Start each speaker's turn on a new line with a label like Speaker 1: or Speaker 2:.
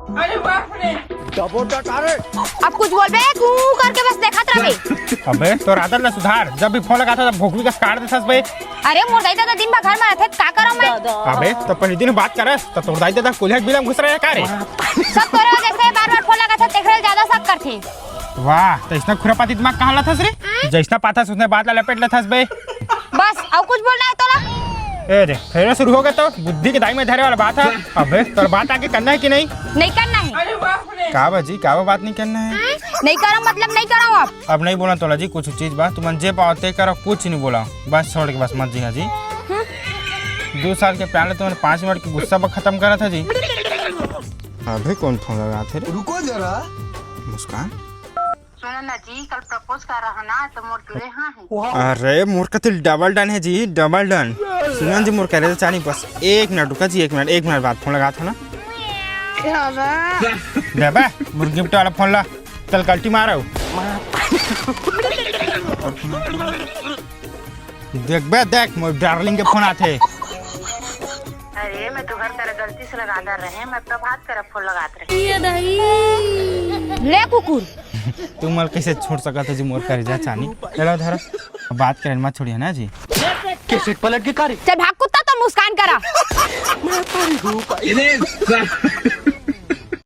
Speaker 1: अरे बाप रे
Speaker 2: अब कुछ बोल बे कू करके बस देखत रहे।
Speaker 3: अबे तो आदत ना सुधार, जब भी फोन लगाता था भोकवी का काट देथस बे।
Speaker 2: अरे मोर दाई दादा दिन भर घर में रहते का करो मैं।
Speaker 3: अबे तो पहले दिन बात करस तो तोर दाई दादा कुल्हे बिलम घुस रहे का रे।
Speaker 2: सब तोरे वजह से बार-बार फोन लगात है देखरे ज्यादा शक करथे।
Speaker 3: वाह, तो इसना खुरापाती दिमाग कहां लथस रे? जैसना पाथस उसने बात ला लपेट लथस बे।
Speaker 2: बस और कुछ बोलना है तोला?
Speaker 3: ए रे फिर शुरू हो गया तो बुद्धि के दाई में धरे वाला बात है। अबे तोर बात आगे करना है कि नहीं?
Speaker 2: नहीं करना है।
Speaker 1: अरे बाप रे
Speaker 3: का बाजी का बात नहीं करना है?
Speaker 2: नहीं करो मतलब नहीं करो अब।
Speaker 3: अब नहीं बोला तोला जी कुछ चीज बा तुम जे पाते करो, कुछ नहीं बोला बस छोड़ के बस मत जी। हाँ जी 2 साल के प्यार तुमने 5 मिनट की गुस्सा पर खत्म करा था जी। अबे कौन फोन लगा थे रे?
Speaker 4: रुको जरा।
Speaker 3: मुस्कान
Speaker 5: सुनो ना जी, कल प्रपोज कर रहा ना तो मोर तुले हाँ है।
Speaker 3: अरे मोर का तिल डबल डन है जी, डबल डन। सुनन जी मोर कह रहे थे चानी बस 1 मिनट रुका जी, 1 मिनट बाद फोन लगा था ना। देबे मोर गिफ्ट वाला फोन ला चल कल्टी मारो। देख बे देख मोर डार्लिंग के फोन आते।
Speaker 5: अरे मैं तो घर तेरा गलती से लगा कर रहे मैं प्रभात कर फोन लगात रहे।
Speaker 2: ले कुकुर
Speaker 3: तुम मल कैसे छोड़ सका था जी मोर कर जा चानी। चलो धरा बात करें मत छोड़िए ना जी।
Speaker 4: कैसे पलट के कारी।
Speaker 2: चल भाग कुत्ता तो मुस्कान करा।
Speaker 4: मैं पारी हूँ।